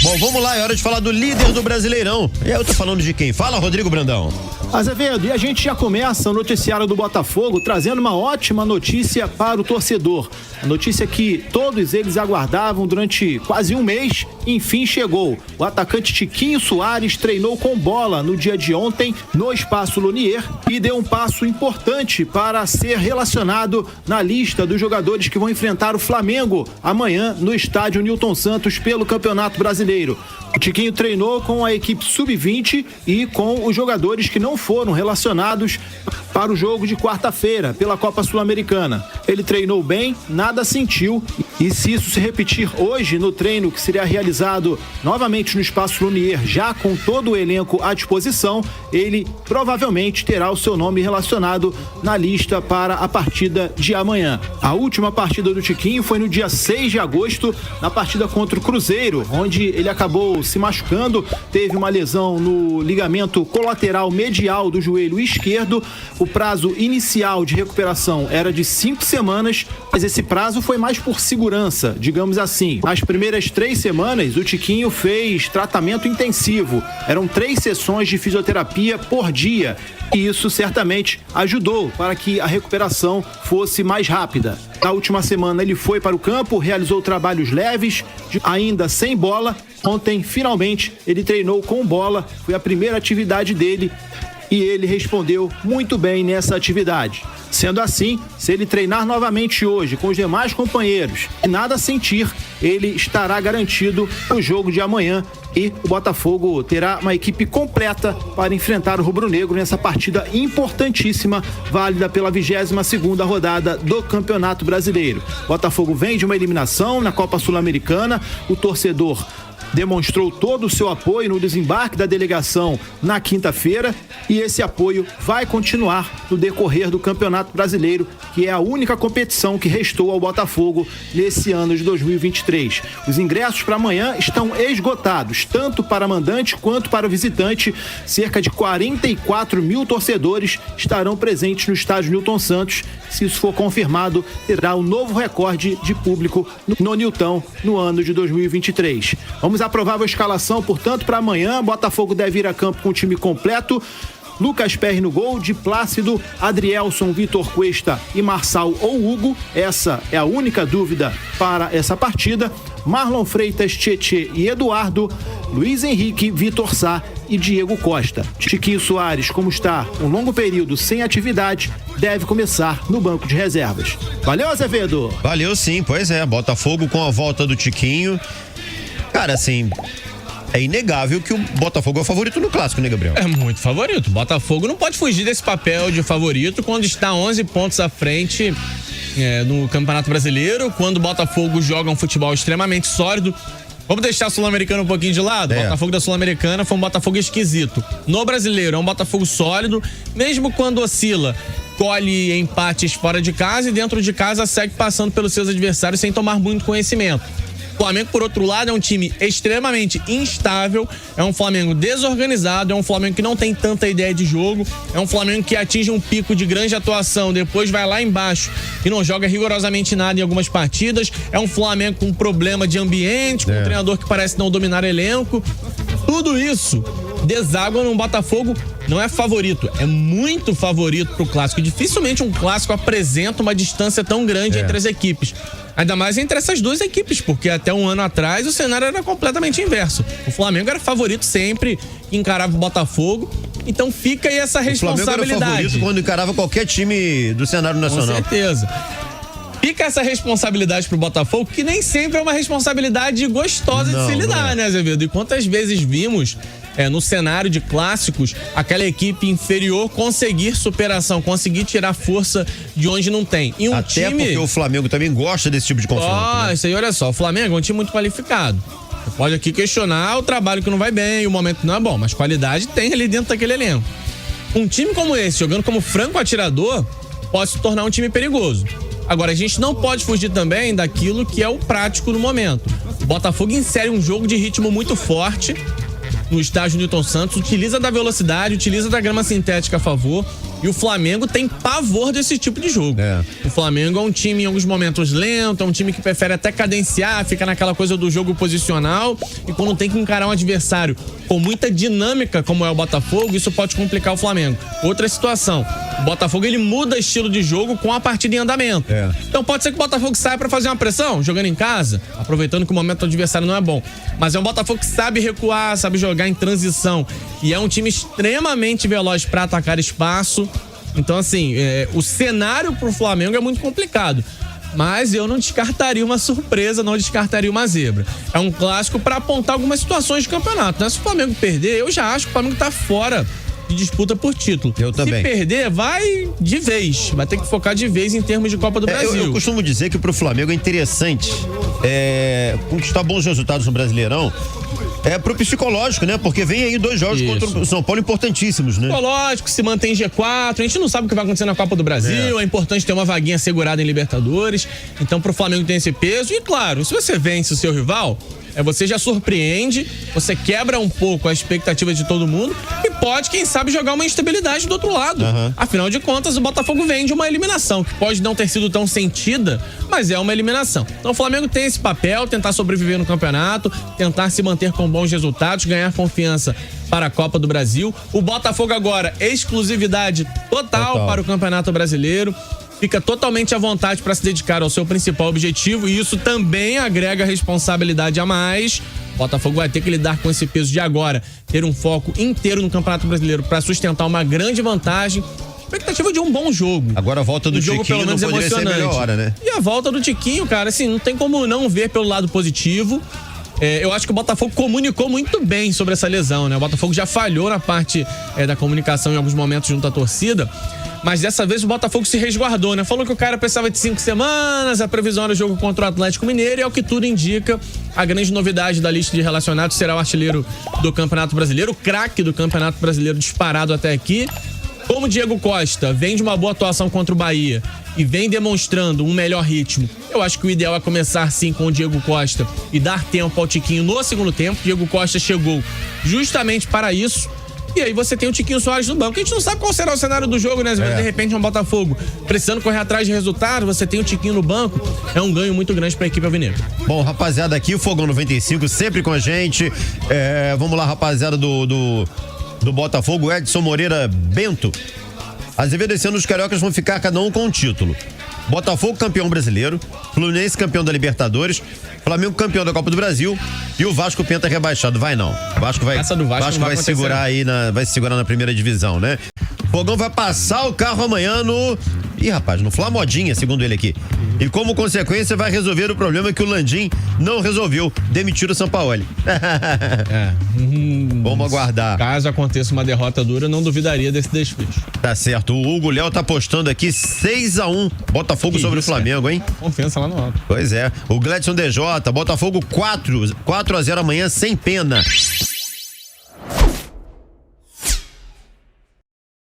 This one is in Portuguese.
Bom, vamos lá, é hora de falar do líder do Brasileirão. E eu tô falando de quem? Fala, Rodrigo Brandão. Azevedo, e a gente já começa o noticiário do Botafogo trazendo uma ótima notícia para o torcedor. A notícia que todos eles aguardavam durante quase um mês, enfim chegou. O atacante Tiquinho Soares treinou com bola no dia de ontem no Espaço Lonier e deu um passo importante para ser relacionado na lista dos jogadores que vão enfrentar o Flamengo amanhã no estádio Newton Santos pelo Campeonato Brasileiro. O Tiquinho treinou com a equipe sub-20 e com os jogadores que não foram relacionados para o jogo de quarta-feira pela Copa Sul-Americana. Ele treinou bem, nada sentiu, e se isso se repetir hoje no treino que seria realizado novamente no Espaço Lunier, já com todo o elenco à disposição, ele provavelmente terá o seu nome relacionado na lista para a partida de amanhã. A última partida do Tiquinho foi no dia 6 de agosto, na partida contra o Cruzeiro, onde ele acabou se machucando, teve uma lesão no ligamento colateral medial do joelho esquerdo. O prazo inicial de recuperação era de 5 semanas, mas esse prazo foi mais por segurança, digamos assim. Nas primeiras 3 semanas, o Tiquinho fez tratamento intensivo. Eram 3 sessões de fisioterapia por dia. E isso certamente ajudou para que a recuperação fosse mais rápida. Na última semana ele foi para o campo, realizou trabalhos leves, ainda sem bola. Ontem, finalmente, ele treinou com bola, foi a primeira atividade dele e ele respondeu muito bem nessa atividade. Sendo assim, se ele treinar novamente hoje com os demais companheiros e nada sentir, ele estará garantido no jogo de amanhã e o Botafogo terá uma equipe completa para enfrentar o rubro-negro nessa partida importantíssima, válida pela 22ª rodada do Campeonato Brasileiro. O Botafogo vem de uma eliminação na Copa Sul-Americana, o torcedor demonstrou todo o seu apoio no desembarque da delegação na quinta-feira e esse apoio vai continuar no decorrer do Campeonato Brasileiro, que é a única competição que restou ao Botafogo nesse ano de 2023. Os ingressos para amanhã estão esgotados, tanto para mandante quanto para o visitante. Cerca de 44 mil torcedores estarão presentes no estádio Newton Santos. Se isso for confirmado, terá um novo recorde de público no Newton no ano de 2023. Vamos à provável escalação, portanto, para amanhã. Botafogo deve ir a campo com o time completo. Lucas Perry no gol, de Plácido, Adrielson, Vitor Cuesta e Marçal ou Hugo. Essa é a única dúvida para essa partida. Marlon Freitas, Tietê e Eduardo, Luiz Henrique, Vitor Sá e Diego Costa. Tiquinho Soares, como está um longo período sem atividade, deve começar no banco de reservas. Valeu, Azevedo? Valeu sim, pois é. Botafogo com a volta do Tiquinho. Cara, assim, é inegável que o Botafogo é o favorito no clássico, né, Gabriel? É muito favorito. O Botafogo não pode fugir desse papel de favorito quando está 11 pontos à frente no Campeonato Brasileiro, quando o Botafogo joga um futebol extremamente sólido. Vamos deixar a Sul-Americana um pouquinho de lado? O Botafogo da Sul-Americana foi um Botafogo esquisito. No Brasileiro é um Botafogo sólido, mesmo quando oscila, colhe empates fora de casa e dentro de casa segue passando pelos seus adversários sem tomar muito conhecimento. O Flamengo, por outro lado, é um time extremamente instável, é um Flamengo desorganizado, é um Flamengo que não tem tanta ideia de jogo, é um Flamengo que atinge um pico de grande atuação, depois vai lá embaixo e não joga rigorosamente nada em algumas partidas, é um Flamengo com problema de ambiente, com um treinador que parece não dominar elenco. Tudo isso deságua num Botafogo, não é favorito, é muito favorito pro clássico. Dificilmente um clássico apresenta uma distância tão grande entre as equipes. Ainda mais entre essas duas equipes, porque até um ano atrás o cenário era completamente inverso. O Flamengo era favorito sempre, encarava o Botafogo. Então fica aí essa responsabilidade. O Flamengo era favorito quando encarava qualquer time do cenário nacional. Com certeza. Fica essa responsabilidade pro Botafogo, que nem sempre é uma responsabilidade gostosa de se lidar, né, Azevedo? E quantas vezes vimos no cenário de clássicos aquela equipe inferior conseguir superação, conseguir tirar força de onde não tem. E até porque o Flamengo também gosta desse tipo de confronto. Né? Isso aí, olha só, o Flamengo é um time muito qualificado. Você pode aqui questionar o trabalho que não vai bem, o momento não é bom, mas qualidade tem ali dentro daquele elenco. Um time como esse, jogando como franco atirador, pode se tornar um time perigoso. Agora, a gente não pode fugir também daquilo que é o prático no momento. O Botafogo insere um jogo de ritmo muito forte no estádio Newton Santos, utiliza da velocidade, utiliza da grama sintética a favor, E o Flamengo tem pavor desse tipo de jogo. O Flamengo é um time em alguns momentos lento, é um time que prefere até cadenciar, fica naquela coisa do jogo posicional, e quando tem que encarar um adversário com muita dinâmica, como é o Botafogo, isso pode complicar o Flamengo. Outra situação, o Botafogo ele muda estilo de jogo com a partida em andamento. Então pode ser que o Botafogo saia pra fazer uma pressão, jogando em casa, aproveitando que o momento do adversário não é bom. Mas é um Botafogo que sabe recuar, sabe jogar em transição, e é um time extremamente veloz pra atacar espaço. Então assim, o cenário pro Flamengo é muito complicado. Mas eu não descartaria uma surpresa, não descartaria uma zebra. É um clássico para apontar algumas situações de campeonato, né? Se o Flamengo perder, eu já acho que o Flamengo tá fora de disputa por título. Eu também. Se perder, vai de vez. Vai ter que focar de vez em termos de Copa do Brasil. Eu costumo dizer que pro Flamengo é interessante conquistar bons resultados no Brasileirão. Pro psicológico, né? Porque vem aí 2 jogos contra o São Paulo importantíssimos, né? Psicológico, se mantém em G4, a gente não sabe o que vai acontecer na Copa do Brasil, é importante ter uma vaguinha assegurada em Libertadores, então pro Flamengo tem esse peso, e claro, se você vence o seu rival, você já surpreende, você quebra um pouco a expectativa de todo mundo e pode, quem sabe, jogar uma instabilidade do outro lado. Afinal de contas, o Botafogo vem de uma eliminação, que pode não ter sido tão sentida, mas é uma eliminação. Então o Flamengo tem esse papel, tentar sobreviver no campeonato, tentar se manter com bons resultados, ganhar confiança para a Copa do Brasil. O Botafogo agora, exclusividade total para o Campeonato Brasileiro. Fica totalmente à vontade para se dedicar ao seu principal objetivo, e isso também agrega responsabilidade a mais. O Botafogo vai ter que lidar com esse peso de agora, ter um foco inteiro no Campeonato Brasileiro para sustentar uma grande vantagem. Expectativa de um bom jogo. Agora a volta do jogo, Tiquinho pelo menos, não poderia ser a melhor hora, né? E a volta do Tiquinho, cara, assim, não tem como não ver pelo lado positivo. Eu acho que o Botafogo comunicou muito bem sobre essa lesão, né? O Botafogo já falhou na parte da comunicação em alguns momentos junto à torcida, mas dessa vez o Botafogo se resguardou, né? Falou que o cara precisava de 5 semanas, a previsão era o jogo contra o Atlético Mineiro, e é o que tudo indica. A grande novidade da lista de relacionados será o artilheiro do Campeonato Brasileiro, o craque do Campeonato Brasileiro disparado até aqui. Como o Diego Costa vem de uma boa atuação contra o Bahia e vem demonstrando um melhor ritmo, eu acho que o ideal é começar sim com o Diego Costa e dar tempo ao Tiquinho no segundo tempo. Diego Costa chegou justamente para isso. E aí você tem o Tiquinho Soares no banco. A gente não sabe qual será o cenário do jogo, né? De repente um Botafogo precisando correr atrás de resultado, você tem o Tiquinho no banco, é um ganho muito grande para a equipe alvinegra. Bom, rapaziada, aqui o Fogão 95 sempre com a gente. Vamos lá, rapaziada do Botafogo, Edson Moreira Bento. Azevedo, esse ano os cariocas vão ficar cada um com um título. Botafogo campeão brasileiro, Fluminense campeão da Libertadores, Flamengo campeão da Copa do Brasil e o Vasco penta rebaixado. Vai não. O Vasco vai, essa do Vasco vai segurar aí vai segurar na primeira divisão, né? Fogão vai passar o carro amanhã no Flamodinha, segundo ele aqui. E como consequência vai resolver o problema que o Landim não resolveu, demitir o Sampaoli. Vamos aguardar. Caso aconteça uma derrota dura, não duvidaria desse desfecho. Tá certo. O Hugo Léo tá postando aqui 6-1 Botafogo sobre o Flamengo, hein? Confiança lá no alto. Pois é. O Gladson DJ, Botafogo 4-0 amanhã sem pena.